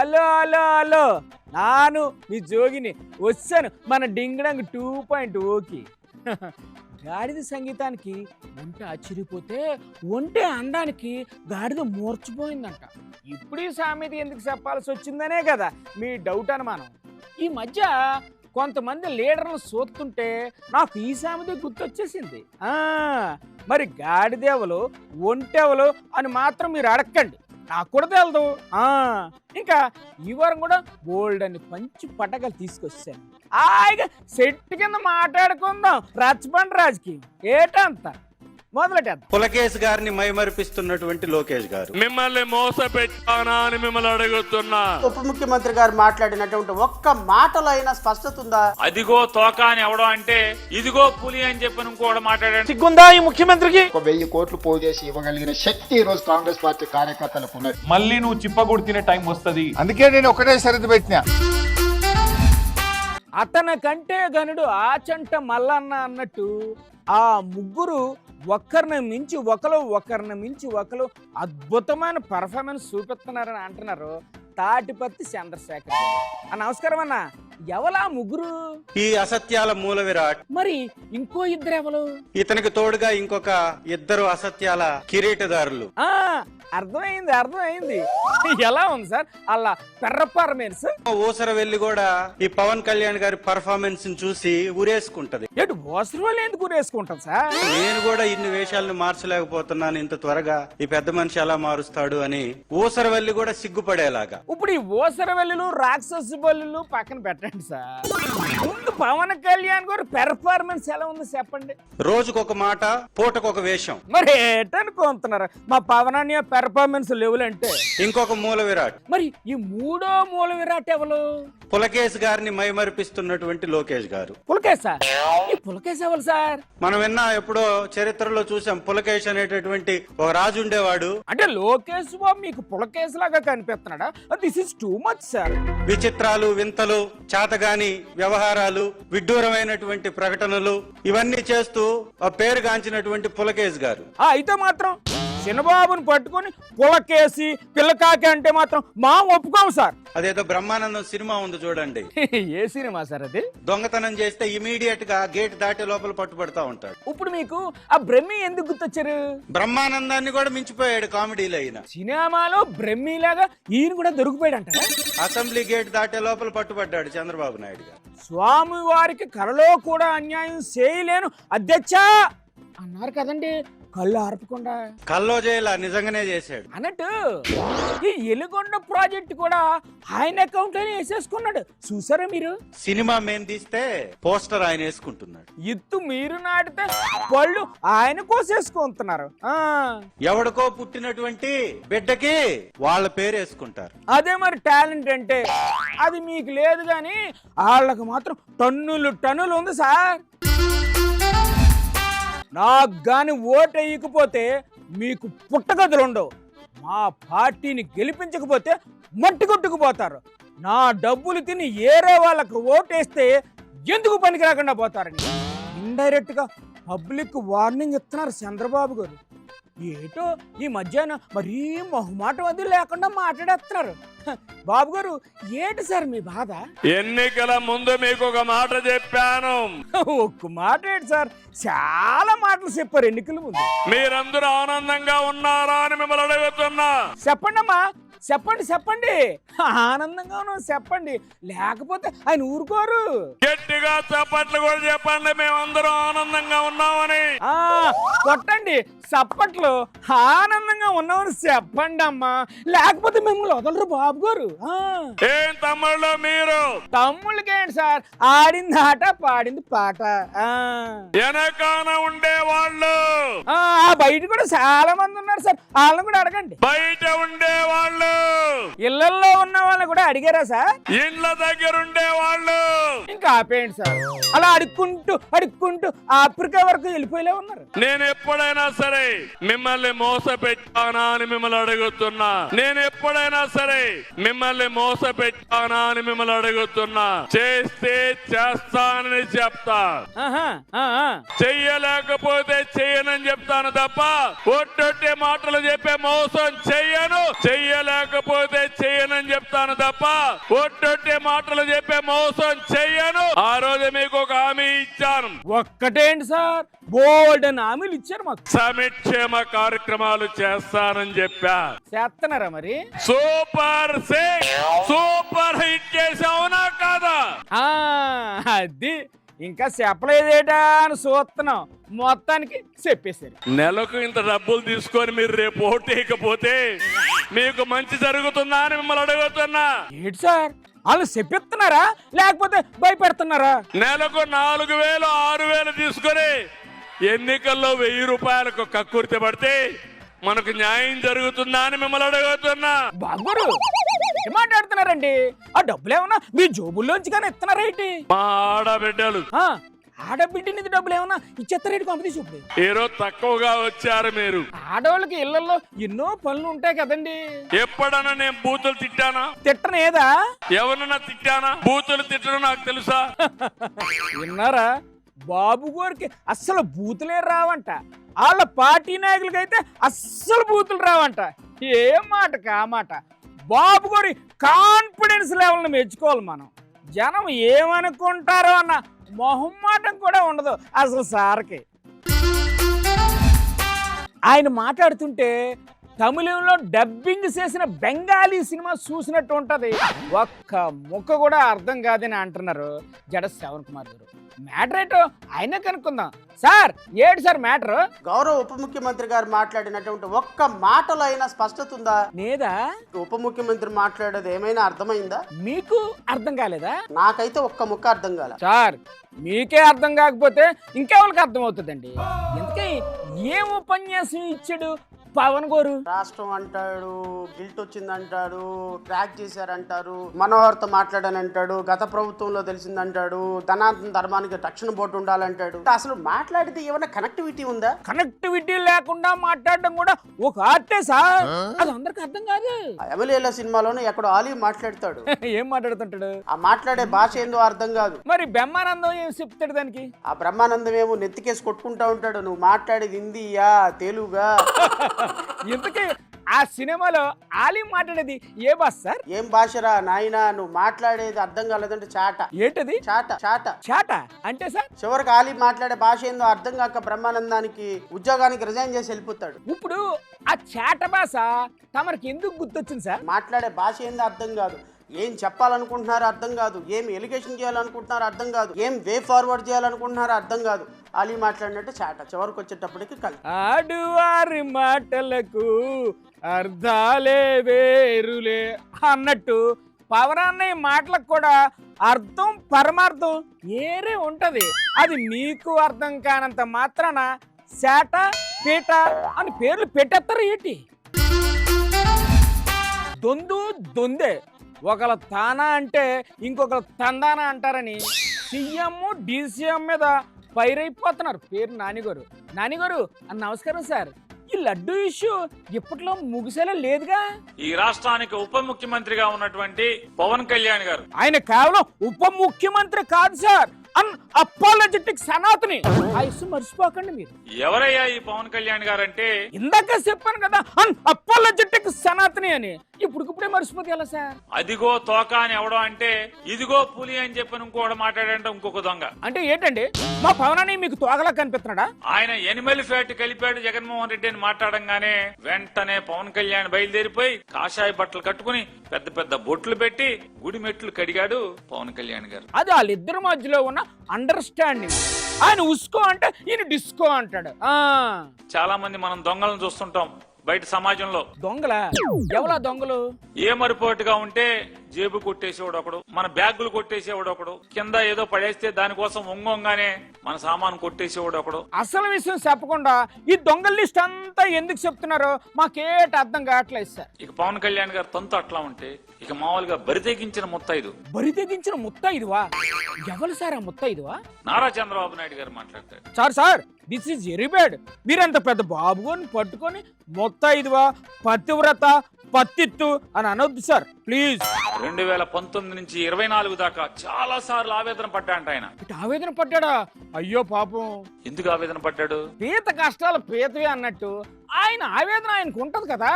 Hello hello hello నాను మీ జోగిని వచ్చాను మన డింగడంగ్ 2.0కి. గాడిద సంగీతానికి ఒంటె ఆశ్చర్యపోతే ఒంటె అండానికి గాడిద మూర్చిపోయిందంట. ఇప్పుడు ఈ సామెత ఎందుకు చెప్పాల్సి వచ్చిందనే కదా మీ డౌట్ అనుమానం. ఈ మధ్య కొంతమంది లీడర్లు చూస్తుంటే నాకు ఈ సామెత గుర్తొచ్చేసింది. మరి గాడిదేవలు ఒంటెవలు అని మాత్రం మీరు అడక్కండి, నాకు కూడా తెలదు. ఇంకా ఈ వారం కూడా బోల్డ్ అని పంచి పటకలు తీసుకొచ్చాను. హాయిగా సెట్ కింద మాట్లాడుకుందాం రచ్చబండ రాజకీయం ఏటంత మొదలెట్టేద్దాం. పులకేశ్ గారిని మైమరిపిస్తున్నటువంటి లోకేష్ గారు మిమ్మల్ని మోసపెట్టానా అని మిమ్మల్ని అడుగుతున్నా. ఉప ముఖ్యమంత్రి గారు మాట్లాడినటువంటి ఒక్క మాటలో అయినా స్పష్టత ఉందా? అదిగో తోక అని ఎవడో అంటే ఇదిగో పులి అని చెప్పి ఇంకోటి మాట్లాడాడు. సిగ్గుందా ఈ ముఖ్యమంత్రికి? 1000 కోట్లు పోగు చేసి ఇవ్వగలిగిన శక్తి ఈ రోజు కాంగ్రెస్ పార్టీ కార్యకర్తలకు ఉన్నది. మళ్ళీ నువ్వు చిప్పగుడు తినే టైం వస్తుంది. అందుకే నేను ఒకటే షరతు పెట్టినా, అతని కంటే గనుడు ఆచంట మల్లన్న అన్నట్టు ఆ ముగ్గురు ఒకరిని మించి ఒకరు అద్భుతమైన పర్ఫార్మెన్స్ చూపిస్తున్నారని అంటున్నారు. తాటిపత్తి చంద్రశేఖర్. నమస్కారం అన్న. ఎవలా ముగ్గురు? ఈ అసత్యాల మూల విరాట్. మరి ఇంకో ఇద్దరు ఎవరు? ఇతనికి తోడుగా ఇంకొక ఇద్దరు అసత్యాల కిరీటదారులు. అర్థమైంది. ఎలా ఉంది సార్ అలా పెర్ఫార్మెన్స్? ఊసర వెళ్ళి కూడా ఈ పవన్ కళ్యాణ్ గారి పర్ఫార్మెన్స్ చూసి ఊరేసుకుంటది. ఊసర వెళ్ళి ఎందుకు ఊరేసుకుంటాం సార్? నేను కూడా ఇన్ని వేషాలను మార్చలేకపోతున్నాను, ఇంత త్వరగా ఈ పెద్ద మనిషి ఎలా మారుస్తాడు అని ఊసర వెళ్ళి కూడా సిగ్గుపడేలాగా. ఇప్పుడు ఈ ఊసర వెళ్ళులు రాక్షస బల్లులు పక్కన పెట్టండి సార్. ముందు పవన్ కళ్యాణ్ గారు పెర్ఫార్మెన్స్ ఎలా ఉంది చెప్పండి. రోజుకొక మాట, పూటకొక వేషం. మరి ఏటనుకుంటున్నారు మా పవన్ అనే పెర్ఫార్మెన్స్ లెవెల్ అంటే? ఇంకొక మూల విరాట్. మరి ఈ మూడో మూల విరాట్ ఎవరు? పులకేశ్ గారిని మైమరిపిస్తున్నటువంటి లోకేష్ గారు. పులకేశ్ ఎవరు సార్? మనం విన్నా ఎప్పుడో చరిత్రలో చూసాం. పులకేశ్ అనేటటువంటి ఒక రాజు ఉండేవాడు. అంటే లోకేష్ బాబు మీకు పులకేశ్ లాగా కనిపిస్తున్నాడా? This is too much sir. విచిత్రాలు, వింతలు, చాతగాని వ్యవహారాలు, విడ్డూరమైనటువంటి ప్రకటనలు ఇవన్నీ చేస్తూ ఆ పేరుగాంచినటువంటి పులకేశ్ గారు. అయితే మాత్రం చిన్నబాబుని పట్టుకొని పులకేసి పిల్లకాకి అంటే మాత్రం మా ఒప్పుకోము సార్. అదేదో బ్రహ్మానందం సినిమా ఉంది చూడండి. ఏ సినిమా సార్ అది? దొంగతనం చేస్తే ఇమీడియట్ గా గేట్ దాటే లోపల పట్టుబడతా ఉంటాడు. ఇప్పుడు మీకు ఆ బ్రహ్మి ఎందుకు గుర్తొచ్చారు? బ్రహ్మానందాన్ని కూడా మించిపోయాడు కామెడీలో. అయినా సినిమాలో బ్రహ్మిలాగా ఈయన కూడా దొరికిపోయాడు అంట. అసెంబ్లీ గేట్ దాటే లోపల పట్టుబడ్డాడు చంద్రబాబు నాయుడు గారు. స్వామి వారికి కలలో కూడా అన్యాయం చేయలేను అధ్యక్ష అన్నారు కదండి, కళ్ళు ఆర్పకుండా. కల్లో జైలా నిజంగానే చేశాడు అన్నట్టు ఈ ఎలుగొండ ప్రాజెక్ట్ కూడా ఆయన అకౌంట్ లోనే వేసేసుకున్నాడు. చూసారా మీరు? సినిమా మేము తీస్తే పోస్టర్ ఆయన వేసుకుంటున్నాడు. ఇత్తు మీరు నాటితే పళ్ళు ఆయన కోసేసుకుంటున్నారు. ఎవడికో పుట్టినటువంటి బిడ్డకి వాళ్ళ పేరు వేసుకుంటారు. అదే మరి టాలెంట్ అంటే. అది మీకు లేదు కానీ వాళ్ళకి మాత్రం టన్నులు ఉంది సార్. నాకు గాని ఓటు వేయకపోతే మీకు పుట్టగదులు ఉండవు. మా పార్టీని గెలిపించకపోతే మట్టి కొట్టుకుపోతారు. నా డబ్బులు తిని ఏరే వాళ్ళకు ఓటేస్తే ఎందుకు పనికి రాకుండా పోతారని ఇండైరెక్ట్ గా పబ్లిక్ వార్నింగ్ ఇస్తున్నారు చంద్రబాబు గారు. ఏటో ఈ మధ్యాహ్నం మరీ మొహమాటం అది లేకుండా మాట్లాడేస్తున్నారు. బాబు గారు ఏంటి సార్ మీ బాధ? ఎన్నికల ముందు మీకు ఒక మాట చెప్పాను. ఒక్క మాట ఏంటి సార్, చాలా మాటలు చెప్పారు ఎన్నికల ముందు. మీరందరూ ఆనందంగా ఉన్నారా అని మిమ్మల్ని అడుగుతున్నా. చెప్పండి అమ్మా, చెప్పండి. ఆనందంగా ఉన్నాం చెప్పండి, లేకపోతే ఆయన ఊరుకోరు. గట్టిగా చప్పట్లు కూడా చెప్పండి మేమందరం ఆనందంగా ఉన్నామని. కొట్టండి చప్పట్లు, ఆనందంగా ఉన్నామని చెప్పండి అమ్మా, లేకపోతే మిమ్మల్ని వదలరు బాబు గారు. ఏం తమ్ముళ్ళు మీరు? తమ్ముళ్ళకేంటి సార్, ఆడింది ఆట పాడింది పాట. వెనకాన ఉండేవాళ్ళు బయట కూడా చాలా మంది ఉన్నారు సార్, వాళ్ళని కూడా అడగండి. బయట ఉండేవాళ్ళు, ఇళ్లలో ఉన్న వాళ్ళని కూడా అడిగారా సార్? ఇండ్ల దగ్గర ఉండేవాళ్ళు ఇంకా ఆపేయండి సార్. అలా అడుక్కుంటూ ఆఫ్రికా వరకు వెళ్ళిపోయేలా ఉన్నారు. నేను ఎప్పుడైనా సరే మిమ్మల్ని మోసపెట్టానా అని మిమ్మల్ని అడుగుతున్నా. అడుగుతున్నా. చేస్తే చేస్తానని చెప్తా, ఆహా, ఆ, ఆ. చెయ్యలేకపోతే చెయ్యనని చెప్తాను తప్ప ఒట్టొట్టే మాటలు చెప్పే మోసం చెయ్యను. చెయ్యలేకపోతే చెయ్యనని చెప్తాను తప్ప ఒట్టొట్టే మాటలు చెప్పే మోసం చెయ్యను. ఆ రోజు మీకు ఒక హామీ ఇచ్చాను. ఒక్కటేంటి సార్, బోల్డ్ అని హామీలు ఇచ్చారు మాకు. సంక్షేమ కార్యక్రమాలు చేస్తానని చెప్పా. చేస్తున్నారా మరి? సూపర్ సిక్స్ సూపర్ హిట్ చేసావునా కాదా? ఆ, అది ఇంకా చెప్పలేదేటా అని చూస్తున్నాం, మొత్తానికి చెప్పేశారు. నెలకు ఇంత డబ్బులు తీసుకొని మీరు రేపు ఓటేయకపోతే మీకు మంచి జరుగుతుందా అని మిమ్మల్ని అడుగుతున్నా. ఏంటి సార్, వాళ్ళు చెప్పిస్తున్నారా లేకపోతే భయపెడుతున్నారా? నెలకు 4,000 6,000 తీసుకొని ఎన్నికల్లో 1000 రూపాయలకు కక్కుర్తి పడితే మనకు న్యాయం జరుగుతుందా అని మిమ్మల్ని అడుగుతున్నా. బాబుగారు ఏం మాట్లాడుతున్నారండి? ఆ డబ్బులు ఏమన్నా మీ జోబుల్లోంచి కానీ ఇస్తున్నారేంటి? మా ఆడబిడ్డలు ఆడబిడ్డ నిధి డబ్బులు ఏమన్నా ఇచ్చేస్తారేంటి కాంపిటీషన్? ఇప్పుడు ఈరోజు తక్కువగా వచ్చారు మీరు. ఆడవాళ్ళకి ఇళ్లలో ఎన్నో పనులు ఉంటాయి కదండి. ఎప్పుడన్నా నేను బూతులు తిట్టానా? తిట్టనేదా? ఎవరన్నా తిట్టానా? బూతులు తిట్టడం నాకు తెలుసా? విన్నారా, బాబు గారికి అస్సలు బూతులే రావంట, వాళ్ళ పార్టీ నాయకులకైతే అస్సలు బూతులు రావంట. ఏ మాటకి ఆ మాట. బాబు గారి కాన్ఫిడెన్స్ లెవెల్ని మెచ్చుకోవాలి మనం. జనం ఏమనుకుంటారో అన్న మొహమ్మాటం కూడా ఉండదు అసలు సార్కి. ఆయన మాట్లాడుతుంటే తమిళంలో డబ్బింగ్ చేసిన బెంగాలీ సినిమా చూసినట్టు ఉంటది. ఒక్క ముక్క కూడా అర్థం కాదని అంటున్నారు జడ శ్రవణ్ కుమార్ గారు. మ్యాటర్ ఏంటో ఆయన కనుక్కుందాం. సార్ ఏడు సార్ మ్యాటర్? గౌరవ ఉప ముఖ్యమంత్రి గారు మాట్లాడినటువంటి ఒక్క మాటలో అయినా స్పష్టత ఉందా? లేదా? ఉప ముఖ్యమంత్రి మాట్లాడేది ఏమైనా అర్థమైందా? మీకు అర్థం కాలేదా? నాకైతే ఒక్క ముక్క అర్థం కాలే. సార్ మీకే అర్థం కాకపోతే ఇంకెవరికి అర్థం అవుతుందండి? ఎందుకే ఏం ఉపన్యాసం ఇచ్చాడు పవన్ గారు? రాష్ట్రం అంటాడు, గిల్ట్ వచ్చిందంటాడు, ట్రాక్ చేశారంటారు, మనోహర్తో మాట్లాడానంటాడు, గత ప్రభుత్వంలో తెలిసిందంటాడు, ధనాత్మ ధర్మానికి రక్షణ బోర్డు ఉండాలంటాడు. అసలు మాట్లాడితే ఏమైనా కనెక్టివిటీ ఉందా? కనెక్టివిటీ లేకుండా మాట్లాడడం కూడా ఒక ఆర్టే సార్, అది అందరికి అర్థం కాదు. ఎమ్మెల్యేల సినిమాలోనే ఎక్కడో ఆలీ మాట్లాడతాడు. ఏం మాట్లాడుతుంటాడు? ఆ మాట్లాడే భాష ఏందో అర్థం కాదు. మరి బ్రహ్మానందం ఏం చెప్తాడు దానికి? ఆ బ్రహ్మానందం ఏమో నెత్తికేసి కొట్టుకుంటా ఉంటాడు, నువ్వు మాట్లాడేది హిందీయా తెలుగా. ఇంతకీ ఆ సినిమాలో ఆలీ మాట్లాడేది ఏ భాష సార్? ఏం భాషరా నాయనా, నువ్వు మాట్లాడేది అర్థం కాలేదంటే చాట. ఏంటది? చాట చాట చాట అంటే సార్? చివరికి ఆలీ మాట్లాడే భాష ఏందో అర్థం కాక బ్రహ్మానందానికి ఉద్యోగానికి రిజైన్ చేసి వెళ్ళిపోతాడు. ఇప్పుడు ఆ చాట భాష తమరికి ఎందుకు గుర్తొచ్చింది సార్? మాట్లాడే భాష ఏందో అర్థం కాదు, ఏం చెప్పాలనుకుంటున్నారో అర్థం కాదు, ఏం ఎలిగేషన్ చేయాలనుకుంటున్నారో అర్థం కాదు, ఏం వే ఫార్వర్డ్ చేయాలనుకుంటున్నారో అర్థం కాదు. ఆలీ మాట్లాడినట్టు చాట, చివరికి వచ్చేటప్పటికి కలి. ఆడువారి మాటలకు అర్థాలే వేరులే అన్నట్టు పవరాన్నయ్య మాటలకు కూడా అర్థం పరమార్థం ఏరే ఉంటది. అది మీకు అర్థం కానంత మాత్రాన శాట పీట అని పేర్లు పెట్టేస్తారు ఏంటి? దొందు దొందే, ఒకళ్ళ తానా అంటే ఇంకొకరు తందానా అంటారని సీఎం డీసీఎం మీద పైరైపోతున్నారు. పేరు నానిగారు. నానిగారు నమస్కారం సార్. ఈ లడ్డు ఇష్యూ ఇప్పట్లో ముగిసేలా లేదుగా? ఈ రాష్ట్రానికి ఉప ముఖ్యమంత్రిగా ఉన్నటువంటి పవన్ కళ్యాణ్ గారు, ఆయన కేవలం ఉప ముఖ్యమంత్రి కాదు సార్, అపాలజెటిక్ సనాతని. ఆ ఇష్యూ మర్చిపోకండి మీరు. ఎవరయ్యా ఈ పవన్ కళ్యాణ్ గారు అంటే? ఇందాక చెప్పాను కదా అపాలజెటిక్ సనాతని అని, ఇప్పుడే మర్చిపోతే ఎలా సార్? అదిగో తోక అని ఎవడో అంటే ఇదిగో పులి అని చెప్పి ఇంకోటి మాట్లాడంటే ఇంకొక దొంగ. అంటే ఏంటండి, మా పవనాన్ని మీకు తోగలా కనిపిస్తున్నాడా? ఆయన ఎనిమల్ ఫ్యాట్ కలిపాడు జగన్మోహన్ రెడ్డి అని మాట్లాడంగానే వెంటనే పవన్ కళ్యాణ్ బయలుదేరిపోయి కాషాయ బట్టలు కట్టుకుని పెద్ద పెద్ద బొట్లు పెట్టి గుడి మెట్లు కడిగాడు పవన్ కళ్యాణ్ గారు. అది వాళ్ళిద్దరి మధ్యలో ఉన్న అండర్స్టాండింగ్. ఆయన ఉస్కో అంటే ఈయన డిస్కో అంటాడు. చాలా మంది మనం దొంగలను చూస్తుంటాం బయట సమాజంలో. దొంగలా? ఎవలా దొంగలు? ఏ మరిపోటుగా ఉంటే జేబు కొట్టేసేవాడు ఒకడు, మన బ్యాగులు కొట్టేసేవాడు ఒకడు, కింద ఏదో పడేస్తే దానికోసం ఒంగొంగానే మన సామాను కొట్టేసేవాడు ఒకడు. అసలు విషయం చెప్పకుండా ఈ దొంగల లిస్ట్ అంతా ఎందుకు చెప్తున్నారో మాకేట అర్థం కావట్లేదు సార్. ఇక పవన్ కళ్యాణ్ గారు తొంత అట్లా ఉంటే ఇక మామూలుగా బరితెగించిన ముత్తైదు. బరితెగించిన ముత్తైదువా? ఎవరు సార్ ఆ ముత్తైదువా? నారా చంద్రబాబు నాయుడు గారు మాట్లాడతారు. Sir this is very bad. మీరంత పెద్ద బాబుని పట్టుకొని ముత్తైదువా పతివ్రత పత్తిత్తు అని అనొద్దు సార్ ప్లీజ్. 2019 నుంచి 24 దాకా చాలా సార్లు ఆవేదన పడ్డాంట ఆయన. ఇటు ఆవేదన పడ్డాడా? అయ్యో పాపం. ఎందుకు ఆవేదన పడ్డాడు? పీత కష్టాలు పీతవి అన్నట్టు ఆయన ఆవేదన ఆయనకు ఉంటది కదా.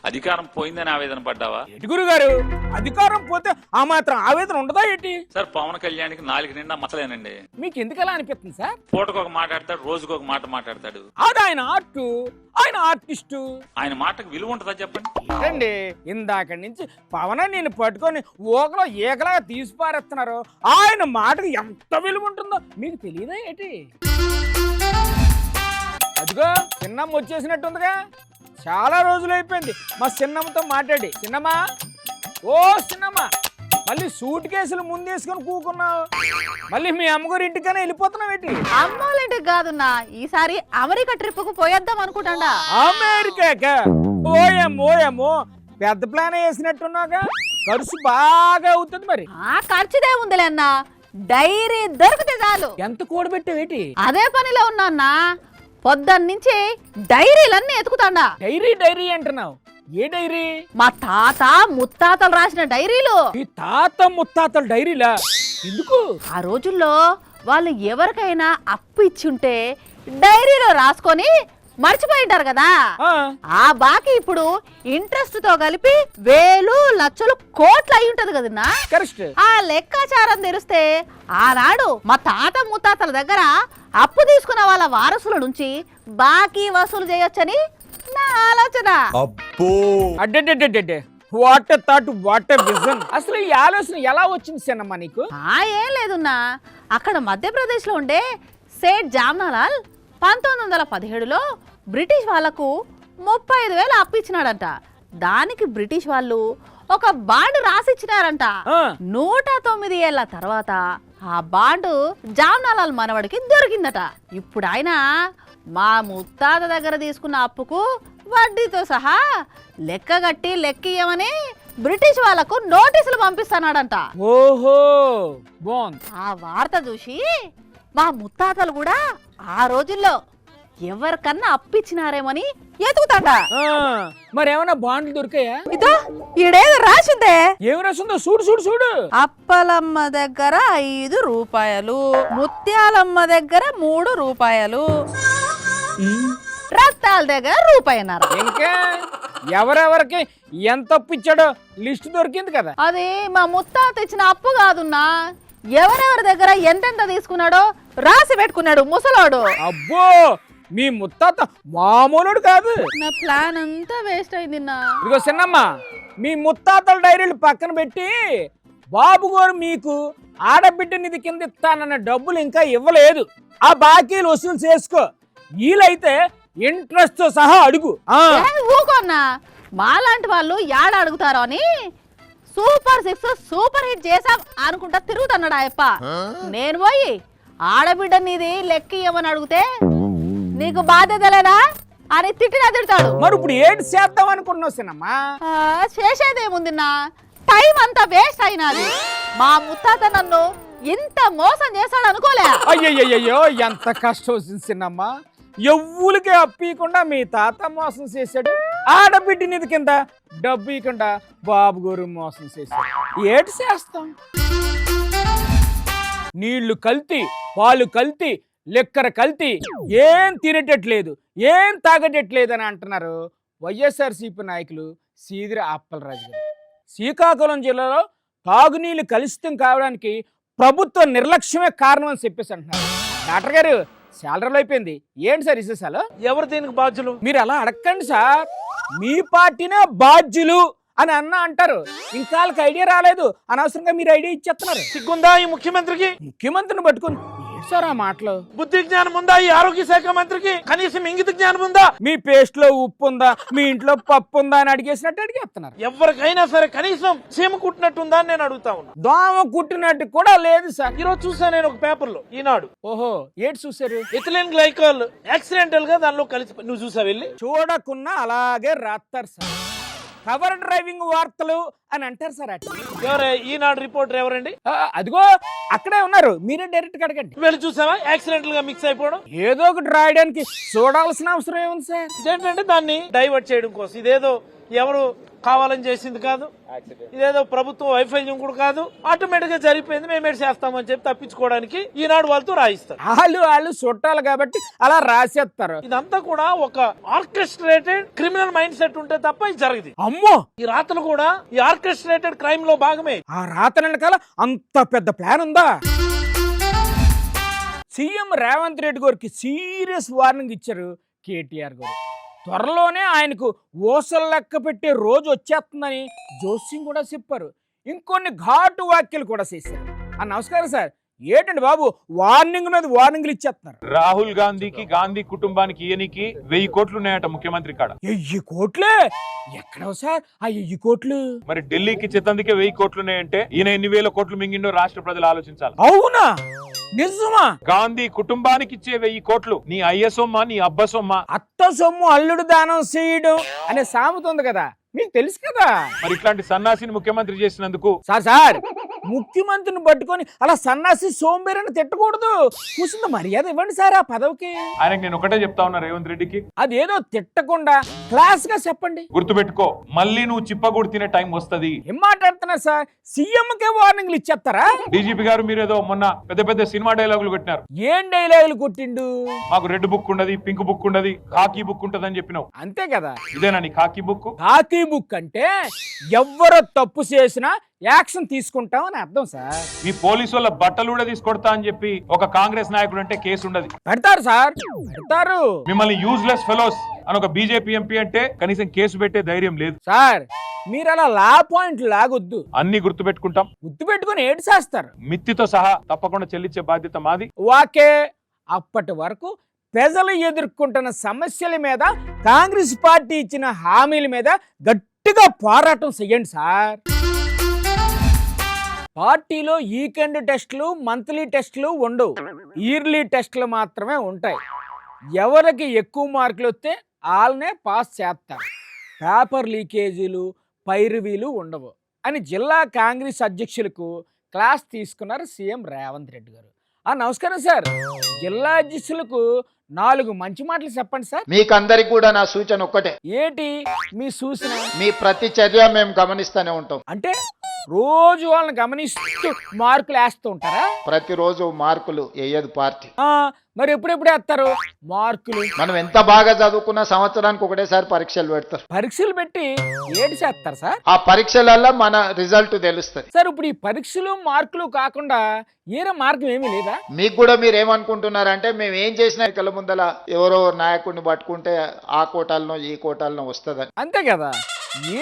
అధికారం పోయిందని ఆవేదన పడ్డావా? ఎటు గురుగారు, అధికారం పోతే ఆ మాత్రం ఆవేదన ఉండదా ఏంటి? సార్ పవన్ కళ్యాణ్కి 4 నిండా మచ్చలేనండి. మీకు ఎందుకు ఎలా అనిపిస్తుంది సార్? పూటకు ఒక మాట్లాడతాడు, రోజుకు ఒక మాట మాట్లాడతాడు. అది ఆయన ఆర్ట్, ఆయన ఆర్టిస్టు. ఆయన మాటకు విలువ ఉంటుందా చెప్పండి? ఏంటండి ఇందాక నుంచి పవన్ నేను పట్టుకొని ఓకలో ఏకలా తీసి పారేస్తున్నారు. ఆయన మాటకు ఎంత విలువ ఉంటుందో మీకు తెలియదా ఏంటి? అదిగో చిన్నమ్మ వచ్చేసినట్టుందిగా. చాలా రోజులు అయిపోయింది మా చిన్నమ్మతో మాట్లాడి. చిన్నమ్మా, ఓ చిన్నమ్మ, మళ్ళీ సూట్ కేసులు ముందేసుకొని కూకున్నావు. మళ్ళీ మీ అమ్మగారి ఇంటికైనా వెళ్ళిపోతున్నావు ఏంటి? అమ్మోళ్ళింటికి కాదున్నా, ఈసారి అమెరికా ట్రిప్ కు పోయేద్దాం అనుకుంటాండా. అమెరికాకా? ఓయమ్మో పెద్ద ప్లాన్ వేసినట్టున్నాగా. ఖర్చు బాగా అవుతుంది మరి. ఆ ఖర్చుదే ఉందిలే అన్నా, డైరీ దొరికితే చాలు. ఎంత కూడబెట్టావేటి? అదే పనిలో ఉన్నా అన్నా, పొద్దున్నుంచి డైరీలన్నీ ఎతుకుతాండా. డైరీ అంటున్నావు? ఏ డైరీ? మా తాత ముత్తాతలు రాసిన డైరీలు. ఈ తాత ముత్తాతల డైరీలా? ఎందుకు? ఆ రోజుల్లో వాళ్ళు ఎవరికైనా అప్పు ఇచ్చుంటే డైరీలో రాసుకొని మర్చిపోయింటారు కదా. ఆ బాకీ ఇప్పుడు ఇంట్రెస్ట్ తో కలిపి వేలు లక్షలు కోట్లు అయి ఉంటది కదన్నా. కరెక్ట్. ఆ లెక్కాచారం తెరిస్తే ఆనాడు మా తాత ముత్తాతల దగ్గర అప్పు తీసుకున్న వాళ్ళ వారసుల నుంచి బాకీ వసూలు చేయొచ్చని నా ఆలోచన. అడ్డే వాట్ థాట్, వాట్ విజన్. అసలు ఈ ఆలోచన ఎలా వచ్చింది సిన్నమ్మ నీకు? ఏం లేదున్నా, అక్కడ మధ్యప్రదేశ్ లో ఉండే సేట్ జామ్నాలాల్ 1917లో బ్రిటిష్ వాళ్లకు 35,000 అప్పిచ్చినాడంట. దానికి బ్రిటిష్ వాళ్ళు ఒక బాండ్ రాసిచ్చినారంట. 109 ఏళ్ల తర్వాత ఆ బాండు జామ్నాలాల్ మనవడికి దొరికిందట. ఇప్పుడు ఆయన మా ముత్తాత దగ్గర తీసుకున్న అప్పుకు వడ్డీతో సహా లెక్కగట్టి లెక్కియమని బ్రిటిష్ వాళ్లకు నోటీసులు పంపిస్తున్నాడంట. ఓహో బాగుంది. ఆ వార్త చూసి మా ముత్తాతలు కూడా ఆ రోజుల్లో ఎవరికన్నా అప్పిచ్చినారేమని ఎతుకుతాడా. మరేమన్నా బాండ్లు దొరికాయా? ఇదో ఈడేదో రాసిందే. ఏమి రాసిందో చూడు. అప్పలమ్మ దగ్గర 5 రూపాయలు, ముత్యాలమ్మ దగ్గర 3 రూపాయలు, రత్తాల దగ్గర రూపాయన్నర. ఇంకా ఎవరెవరికి ఎంత అప్పు ఇచ్చాడో లిస్ట్ దొరికింది కదా. అది మా ముత్తాత ఇచ్చిన అప్పు కాదున్నా, ఎవరెవరి దగ్గర ఎంతెంత తీసుకున్నాడో రాసి పెట్టుకున్నాడు ముసలోడు. అబ్బో, మీ ముత్తాత మామూలుడు కాదు. నా ప్లాన్ అంతా వేస్ట్ అయింది. ఇదిగో చిన్నమ్మ, మీ ముత్తాతల డైరీలు పక్కన పెట్టి బాబు గారు మీకు ఆడబిడ్డ నిధి కింద ఇస్తానన్న డబ్బులు ఇంకా ఇవ్వలేదు. ఆ బాకీలు వసూలు చేసుకో. వీలైతే ఇంట్రెస్ట్ తో సహా అడుగు. ఊకొన్నా, మాలాంటి వాళ్ళు యాడ అడుగుతారో అని సూపర్ 6 సూపర్ హిట్ చేసాం అనుకుంటా తిరుగుతున్నాడు ఆయప్ప. నేను పోయి ఆడబిడ్డ నీది లెక్క ఇవ్వమని అడిగితే నీకు బాధ్యత లేదా అని తిట్టాడు. మరి ఇప్పుడు ఏంటి చేద్దాం అనుకున్నావు సినమ్మా? చేసేదేముందిన్నా, టైం అంతా వేస్ట్ అయినది. మా ముత్తాత నన్ను ఇంత మోసం చేశాడు అనుకోలే. అయ్యయ్యో, ఎంత కష్టం వచ్చింది సిన్నమ్మా. ఎవ్వులకి అప్పీయకుండా మీ తాత మోసం చేశాడు. ఆడబిడ్డ నిధి కింద డబ్బు ఇవ్వకుండా బాబు గారు మోసం చేశాడు. ఏటి చేస్తాం? నీళ్లు కల్తీ, పాలు కల్తీ, లెక్కర కల్తీ, ఏం తినేటట్లేదు, ఏం తాగటట్లేదు అని అంటున్నారు వైఎస్ఆర్సీపీ నాయకులు సీదిర అప్పలరాజు గారు. శ్రీకాకుళం జిల్లాలో తాగునీళ్లు కలుషితం కావడానికి ప్రభుత్వ నిర్లక్ష్యమే కారణం అని చెప్పేసి అంటున్నారు. డాక్టర్ గారు, శాలరీలు అయిపోయింది, ఏంటి సార్ విశేషాలు? ఎవరు దీనికి బాధ్యులు? మీరు అలా అడగండి సార్. మీ పార్టీనే బాధ్యులు అని అన్న అంటారు. ఇంకా వాళ్ళకి ఐడియా రాలేదు, అనవసరంగా మీరు ఐడియా ఇచ్చేస్తున్నారు. సిగ్గుందా ఈ ముఖ్యమంత్రికి? ముఖ్యమంత్రిని పట్టుకుని ఏంటి సార్ ఆ మాటలు? బుద్ధి జ్ఞానం ఉందా ఈ ఆరోగ్య శాఖ మంత్రికి? కనీసం ఇంగిత జ్ఞానం ఉందా? మీ పేస్ట్ లో ఉప్పు ఉందా, మీ ఇంట్లో పప్పు ఉందా అని అడిగేసినట్టు అడిగేస్తున్నారు. ఎవరికైనా సరే కనీసం చీమ కుట్టినట్టుందా అని నేను అడుగుతా ఉన్నా. దోమ కుట్టినట్టు కూడా లేదు సార్. ఈరోజు చూసా నేను ఒక పేపర్ లో, ఈనాడు. ఓహో, ఏంటి చూసారు? ఇథిలిన్ గ్లైకాల్ యాక్సిడెంటల్ గా దానిలో కలిసి, నువ్వు చూసా వెళ్ళి? చూడకున్నా అలాగే రాస్తారు సార్. కవర్ డ్రైవింగ్ వార్తలు అని అంటారు సార్. ఎవరే ఈనాడు రిపోర్టర్ ఎవరండి? అదిగో అక్కడే ఉన్నారు, మీరే డైరెక్ట్ గా అడగండి. వెళ్ళి చూసావా యాక్సిడెంటల్ గా మిక్స్ అయిపోవడం? ఏదో ఒకటి రాయడానికి చూడాల్సిన అవసరం ఏముంది సార్? ఇదేంటంటే దాన్ని డైవర్ట్ చేయడం కోసం, ఇదేదో ఎవరు కావాలని చేసింది కాదు, ఇదేదో ప్రభుత్వం వైఫల్యం కూడా కాదు. ఆటోమేటిక్ గా జరిగిపోయింది, మేమే చేస్తామని చెప్పి తప్పించుకోవడానికి ఈనాడు వాళ్ళతో రాయిస్తారు. వాళ్ళు చుట్టాలు కాబట్టి అలా రాసేస్తారు. ఇదంతా కూడా ఒక ఆర్కెస్ట్రేటెడ్ క్రిమినల్ మైండ్ సెట్ ఉంటే తప్ప ఇది జరగదు. అమ్మో, ఈ రాతలు కూడా ఈ ఆర్కెస్ట్రేటెడ్ క్రైమ్ లో భాగమే. ఆ రాతల వెనకాల అంత పెద్ద ప్లాన్ ఉందా? సీఎం రేవంత్ రెడ్డి గారికి సీరియస్ వార్నింగ్ ఇచ్చారు కేటీఆర్ గారు. త్వరలోనే ఆయనకు ఓసలు లెక్క పెట్టే రోజు వచ్చేస్తుందని జోస్యం కూడా చెప్పారు. ఇంకొన్ని ఘాటు వ్యాఖ్యలు కూడా చేశారు. నమస్కారం సార్, ఏంటండి బాబు వార్నింగ్లు ఇచ్చేస్తున్నారు? రాహుల్ గాంధీకి, గాంధీ కుటుంబానికి ఈయనకి 1000 కోట్లు ఉన్నాయట ముఖ్యమంత్రి కాడ. 1000 కోట్లే? ఎక్కడ సార్ ఆ 1000 కోట్లు? మరి ఢిల్లీకి చెత్తందుకే 1000 కోట్లు ఉన్నాయంటే ఈయన ఎన్ని వేల కోట్లు మింగిండో రాష్ట్ర ప్రజలు ఆలోచించాలి. అవునా, నిజమా? గాంధీ కుటుంబానికి ఇచ్చే 1000 కోట్లు నీ అయ్య సొమ్మ, నీ అబ్బ సొమ్మ? అత్త సొమ్ము అల్లుడు దానం చేయడం అనే సామెత ఉంది కదా, మీకు తెలుసు కదా. మరి ఇట్లాంటి సన్నాసిని ముఖ్యమంత్రి చేసినందుకు సార్ ముఖ్యమంత్రిని పట్టుకొని అలా సన్నాసి సోంబేరని తిట్టకూడదు. కూర్చుంది మర్యాద ఇవ్వండి సార్ ఆ పదవికి. ఆయనకు నేను ఒకటే చెప్తా ఉన్నా, రేవంత్ రెడ్డికి అదేదో తిట్టకుండా క్లాస్ గా చెప్పండి. గుర్తుపెట్టుకో, మళ్ళీ నువ్వు చిప్పగూడు తినే టైం వస్తది. ఏం మాట్లాడుతున్నారు సార్? సీఎం కే వార్నింగ్లు ఇచ్చేస్తారా? డీజీపీ గారు మీరేదో మొన్న పెద్ద పెద్ద సినిమా డైలాగులు కొట్టినారు. ఏం డైలాగులు కొట్టిండు? మాకు రెడ్ బుక్ ఉండదు, పింక్ బుక్ ఉండదు, కాకి బుక్ ఉంటది అని చెప్పినావు. అంతే కదా. ఇదేనా నీ కాకి బుక్? కాకి బుక్ అంటే ఎవ్వరో తప్పు చేసినా యాక్షన్ తీసుకుంటాం అని అర్థం సార్. మీ పోలీసు వాళ్ళ బట్టలు కూడా తీసుకొడతా అని చెప్పి ఒక కాంగ్రెస్ నాయకుడు అంటే కేసు ఉండదు. పెడతారు సార్, పెడతారు. మిమ్మల్ని యూజ్లెస్ ఫెలోస్ అని ఒక బీజేపీ ఎంపీ అంటే కనీసం కేసు పెట్టే ధైర్యం లేదు. సార్ మీరు అలా లా పాయింట్ లాగొద్దు. అన్ని గుర్తు పెట్టుకుంటాం. గుర్తు పెట్టుకుని ఏడు చేస్తారు. మిత్తితో సహా తప్పకుండా చెల్లించే బాధ్యత మాది. వాకే అప్పటి వరకు ప్రజలు ఎదుర్కొంటున్న సమస్యల మీద, కాంగ్రెస్ పార్టీ ఇచ్చిన హామీల మీద గట్టిగా పోరాటం చెయ్యండి సార్. పార్టీలో వీకెండ్ టెస్టులు, మంత్లీ టెస్టులు ఉండవు, ఇయర్లీ టెస్టులు మాత్రమే ఉంటాయి. ఎవరికి ఎక్కువ మార్కులు వస్తే వాళ్ళనే పాస్ చేస్తారు. పేపర్ లీకేజీలు, పైరువీలు ఉండవు అని జిల్లా కాంగ్రెస్ అధ్యక్షులకు క్లాస్ తీసుకున్నారు సీఎం రేవంత్ రెడ్డి గారు. నమస్కారం సార్, జిల్లా అధ్యక్షులకు 4 మంచి మాటలు చెప్పండి సార్. మీకందరికి కూడా నా సూచన ఒక్కటే. ఏంటి మీ సూచన? మీ ప్రతి చర్య మేము గమనిస్తూనే ఉంటాం. అంటే రోజు వాళ్ళని గమనిస్తూ మార్కులు వేస్తూ ఉంటారా? ప్రతిరోజు మార్కులు వేయదు పార్టీ. మరి ఎప్పుడెప్పుడు వేస్తారు మార్కులు? మనం ఎంత బాగా చదువుకున్న సంవత్సరానికి ఒకటేసారి పరీక్షలు పెడతారు. పరీక్షలు పెట్టి ఏడు చేస్తారు సార్? ఆ పరీక్షలలో మన రిజల్ట్ తెలుస్తుంది సార్. ఇప్పుడు ఈ పరీక్షలు మార్కులు కాకుండా ఏరే మార్గం ఏమీ లేదా? మీకు కూడా మీరు ఏమనుకుంటున్నారంటే మేము ఏం చేసినా కళ్ళ ముందల ఎవరో నాయకుడిని పట్టుకుంటే ఆ కోటాలనో ఈ కోటాలనో వస్తుందని. అంతే కదా,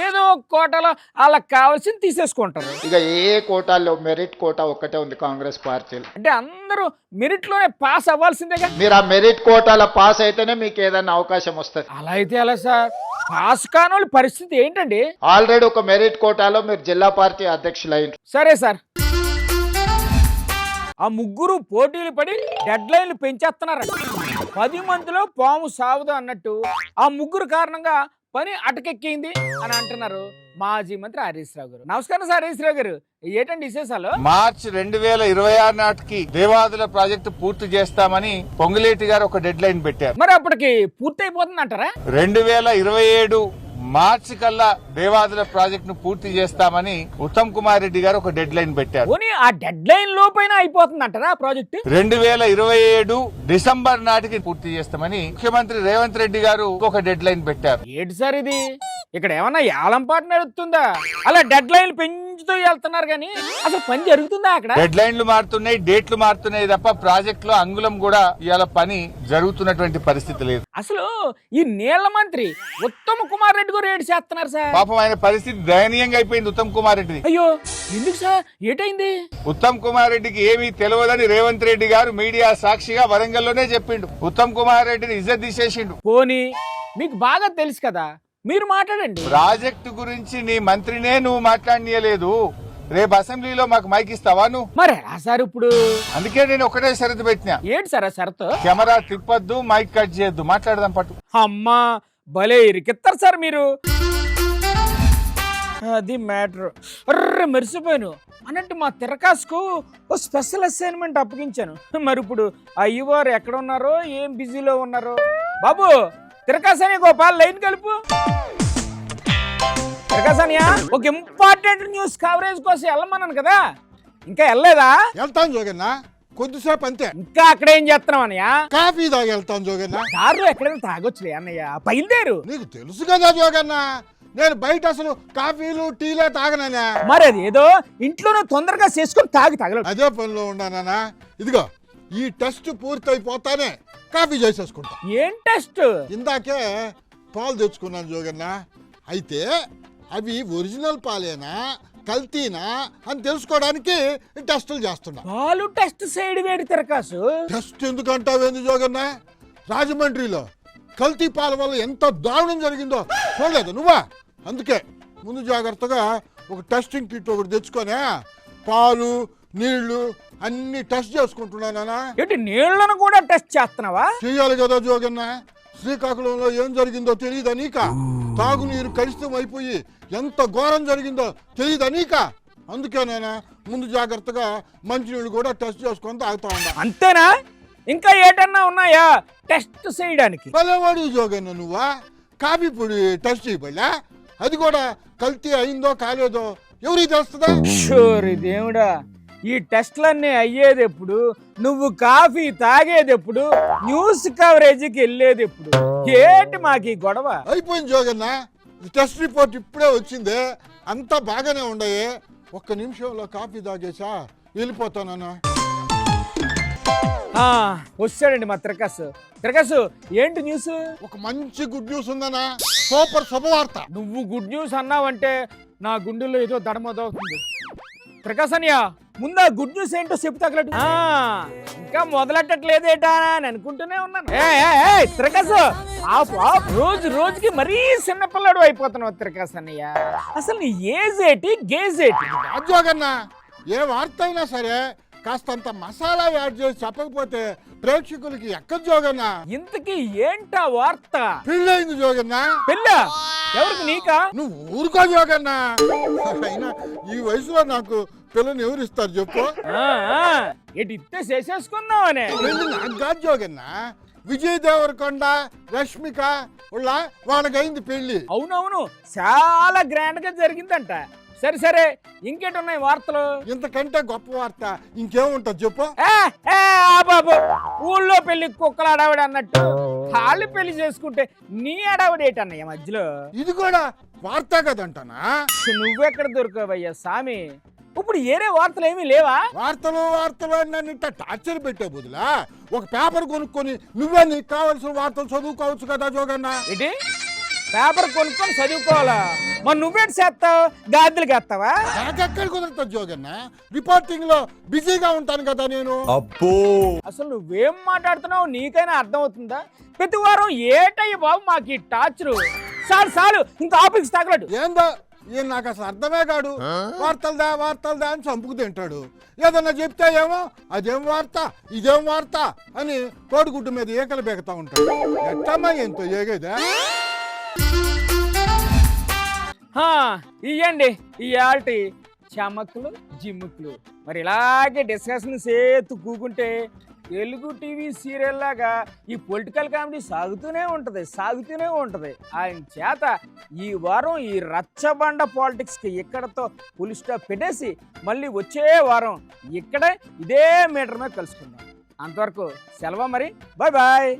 ఏదో కోటలో వాళ్ళకి కావాల్సింది తీసేసుకుంటారు. ఇక ఏ కోటాల్లో మెరిట్ కోటా ఒక్కటే ఉంది కాంగ్రెస్ పార్టీలో. అంటే అందరూ మెరిట్ లోనే పాస్ అవ్వాల్సిందేగా. మీరు ఆ మెరిట్ కోటాల పాస్ అయితేనే మీకు ఏదైనా అవకాశం వస్తుంది. అలా అయితే ఎలా సార్? పాస్ కాని పరిస్థితి ఏంటండి? ఆల్రెడీ ఒక మెరిట్ కోటాలో మీరు జిల్లా పార్టీ అధ్యక్షులు అయ్యారు. సరే సార్, ఆ ముగ్గురు పోటీలు పడి డెడ్ లైన్లు పెంచేస్తున్నారంట. 10 మందిలో పాము సావదు అన్నట్టు ఆ ముగ్గురు కారణంగా పని అటకెక్కింది అని అంటున్నారు మాజీ మంత్రి హరీష్ రావు గారు. నమస్కారం సార్ హరీష్ రావు గారు, ఏంటండి విశేషాలు? మార్చి 2026 నాటికి దేవాదుల ప్రాజెక్టు పూర్తి చేస్తామని పొంగులేటి గారు ఒక డెడ్ లైన్ పెట్టారు. మరి అప్పటికి పూర్తి అయిపోతుంది అంటారా? 2027 మార్చి కల్లా దేవాదుల ప్రాజెక్ట్ ను పూర్తి చేస్తామని ఉత్తమ్ కుమార్ రెడ్డి గారు ఒక డెడ్ లైన్ పెట్టారు. ఆ డెడ్ లైన్ లోపైన అయిపోతుంది అంటారా ప్రాజెక్ట్? 2027 డిసెంబర్ నాటికి పూర్తి చేస్తామని ముఖ్యమంత్రి రేవంత్ రెడ్డి గారు ఒక డెడ్ లైన్ పెట్టారు. ఏంటి సార్ ఇది? ఇక్కడ ఏమన్నా ఏలంపాటు నడుస్తుందా? అలా డెడ్ లైన్లు పెంచుతూ వెళ్తున్నారు కానీ అసలు పని జరుగుతుందా అక్కడ? డెడ్ లైన్లు మారుతున్నాయి, డేట్లు మారుతున్నాయి తప్ప ప్రాజెక్ట్ లో అంగుళం కూడా ఇవాళ పని జరుగుతున్నటువంటి పరిస్థితి లేదు. అసలు ఈ నీళ్ల మంత్రి ఉత్తమ్ కుమార్ రెడ్డి గారు ఏడు చేస్తున్నారు సార్. పాపం ఆయన పరిస్థితి దయనీయంగా అయిపోయింది ఉత్తమ్ కుమార్ రెడ్డి. అయ్యో ఎందుకు సార్, ఏటైంది? ఉత్తమ్ కుమార్ రెడ్డికి ఏమీ తెలియదని రేవంత్ రెడ్డి గారు మీడియా సాక్షిగా వరంగల్లోనే చెప్పిండు. ఉత్తమ్ కుమార్ రెడ్డిని ఇజ్జత్ తీసేసిండు. పోనీ మీకు బాగా తెలుసు కదా, మీరు మాట్లాడండి. ప్రాజెక్టు గురించి నీ మంత్రినే నువ్వు మాట్లాడనీయలేదు, రేపు అసెంబ్లీలో మాకు మైక్ ఇస్తావా నువ్వు? మరి ఎలా సార్ ఇప్పుడు? అందుకే నేను ఒకటే షరతు పెట్టినా. ఏంటి సార్ ఆ షరతు? కెమెరా తిప్పొద్దు, మైక్ కట్ చేయొద్దు, మాట్లాడదాం పట్టు. అమ్మా భలే ఇరికిస్తారు సార్ మీరు. అది మ్యాటర్. అర్రే మెరిసిపోయాను అన్నట్టు మా తిరకాసుకు ఓ స్పెషల్ అసైన్మెంట్ అప్పగించాను. మరి ఇప్పుడు అయ్యవారు ఎక్కడ ఉన్నారో, ఏం బిజీలో ఉన్నారో. బాబు తిరకాసని గోపాల్ లైన్ కలుపు. ప్రకాశన్యా ఒక ఇంపార్టెంట్ న్యూస్ కవరేజ్ కోసం వెళ్ళమన్నాను కదా, ఇంకా వెళ్ళలేదా? వెళ్తాను జోగన్న, కొద్దిసేపు అంతే. ఇంకా అక్కడ ఏం చేస్తున్నావు అన్నయ్య? కాఫీ తాగి వెళ్తాను జోగన్న. దారిలో ఎక్కడైనా తాగొచ్చులే అన్నయ్య, బయలుదేరు. నీకు తెలుసు కదా జోగన్న, నేను బయట అసలు కాఫీలు టీలే తాగననే. మరి అది ఏదో ఇంట్లోనే తొందరగా చేసుకుని తాగి తగలడు. అదే పనిలో ఉన్నానా. ఇదిగో ఈ టెస్ట్ పూర్తయిపోతానే కాఫీ చేసేసుకుంటా. ఏం టెస్ట్? ఇందాకే పాలు తెచ్చుకున్నాను జోగన్న. అయితే అవి ఒరిజినల్ పాలేనా కల్తీనా అని తెలుసుకోవడానికి టెస్టులు చేస్తున్నా. పాలు టెస్ట్ సైడ్ వేడి తిరకాసు. టెస్ట్ ఎందుకంటావేంది జోగన్న? రాజమండ్రిలో కల్తీ పాల వల్ల ఎంత దారుణం జరిగిందో చూడలేదు నువ్వా? అందుకే ముందు జాగ్రత్తగా ఒక టెస్టింగ్ కిట్ ఒకటి తెచ్చుకొని పాలు నీళ్లు అన్ని టెస్ట్ చేసుకుంటున్నానా. ఏంటి నీళ్లను కూడా టెస్ట్ చేస్తున్నావా? చెయ్యాలి కదా జోగన్న. శ్రీకాకుళంలో ఏం జరిగిందో తెలియదా నీక? తాగునీరు కలుషితం అయిపోయి ఎంత ఘోరం జరిగిందో తెలియదా నీక? అందుకేనా ముందు జాగ్రత్తగా మంచినీళ్ళు కూడా టెస్ట్ చేసుకొని తాగుతా ఉన్నా. అంతేనా? ఇంకా ఏటన్నా ఉన్నాయా టెస్ట్ చేయడానికి? భలేవాడు జోగన్న నువ్వా. కాఫీ పొడి టెస్ట్ చేయబోయా, అది కూడా కల్తీ అయిందో కాలేదో ఎవరికి తెలుస్తుందా? షూరి దేవుడా, ఈ టెస్ట్లన్నీ అయ్యేది ఎప్పుడు? నువ్వు కాఫీ తాగేది ఎప్పుడు? న్యూస్ కవరేజీకి వెళ్ళేది ఎప్పుడు? ఏంటి మాకు ఈ గొడవ? అయిపోయింది జోగన్న, టెస్ట్ రిపోర్ట్ ఇప్పుడే వచ్చింది, అంతా బాగానే ఉండయి. ఒక్క నిమిషంలో కాఫీ తాగేసా వెళ్ళిపోతానన్నా. వచ్చాడండి మా తిరకాసు. తిరకాసు ఏంటి న్యూస్? ఒక మంచి గుడ్ న్యూస్ ఉందనా, సూపర్ శుభవార్త. నువ్వు గుడ్ న్యూస్ అన్నావంటే నా గుండెల్లో ఏదో దడమదవుతుంది. ప్రకాశన్య ముందా గుడ్ న్యూస్ ఏంటో చెప్పు తగలడు. ఇంకా మొదలెట్టట్లేదేటా అని అనుకుంటూనే ఉన్నాను. తిరకాసు రోజు రోజుకి మరీ చిన్నపిల్లడు అయిపోతున్నావు తిరకాసన్నయ్య. అసలు నీ ఏజ్ ఏంటి గేజ్ ఏంటి? రాజోగన్న, ఏ వార్త అయినా సరే కాస్తంత మసాలా యాడ్ చేసి చెప్పకపోతే ప్రేక్షకులకి ఎక్కడ జోగన్న. ఇంతకీ ఏంటా వార్త? పెళ్ళైంది జోగన్న. పెళ్ళ? ఎవరికి, నీకా? నువ్వు ఊరుకో జోగన్న. అయినా ఈ వయసులో నాకు పిల్లని ఎవరు ఇస్తారు చెప్పు? ఎటు ఇస్తే చేసేసుకుందామనే. పెళ్ళి నాకు కాదు జోగన్న, విజయ్ దేవరకొండ రష్మిక వాళ్ళకైంది పెళ్లి. అవునవును, చాలా గ్రాండ్ గా జరిగిందంట. సరే సరే, ఇంకేటున్నాయి వార్తలు? ఇంతకంటే గొప్ప వార్త ఇంకేముంటది చెప్పు? బాబు, ఊళ్ళో పెళ్లి కుక్కల అడావిడ అన్నట్టు వాళ్ళు పెళ్లి చేసుకుంటే నీ అడావిడ ఏంటన్నయ్య మధ్యలో? ఇది కూడా వార్త కదంటానా? నువ్వెక్కడ దొరకవయ్యా సామి? ఇప్పుడు ఏరే వార్తలు ఏమీ లేవా? వార్తలు నన్ను ఇంత టార్చర్ పెట్టే బదులా ఒక పేపర్ కొనుక్కొని నువ్వే నీకు కావాల్సిన వార్తలు చదువుకోవచ్చు కదా జోగన్న. ఏంటి పేపర్ కొనుక్కొని చదువుకోవాలా? మరి నువ్వేంటి చేస్తావు? గాదిలకి వేస్తావా? నాకెక్కడ కుదురుతుంది జోగన్న, రిపోర్టింగ్ లో బిజీగా ఉంటాను కదా నేను. అబ్బో, అసలు నువ్వేం మాట్లాడుతున్నావు నీకైనా అర్థం అవుతుందా? ప్రతి వారం ఏటయ్య బాబు మాకు ఈ టార్చరు. చాలు ఇంకా ఆఫీస్ తగలడు. ఏందో ఈయన నాకు అసలు అర్థమే కాడు. వార్తలదా అని చంపుకు తింటాడు. ఏదన్నా చెప్తే ఏమో అదేం వార్త ఇదేం వార్త అని కోడిగుడ్డు మీద ఏకలు బెగతా ఉంటాడు. ఎట్టమ్మా ఎంతో ఏగేదా? ఇయ్యండి ఇయాల్టి చమక్కులు జిమ్ముకులు. మరి ఇలాగే డిస్కషన్ సేతు కూకుంటే తెలుగు టీవీ సీరియల్ లాగా ఈ పొలిటికల్ కామెడీ సాగుతూనే ఉంటది. ఆయన చేత ఈ వారం ఈ రచ్చబండ పాలిటిక్స్కి ఇక్కడతో ఫుల్ స్టాప్ పెట్టేసి మళ్ళీ వచ్చే వారం ఇక్కడే ఇదే మీటర్ మీద కలుసుకుందాం. అంతవరకు సెలవు మరి, బాయ్.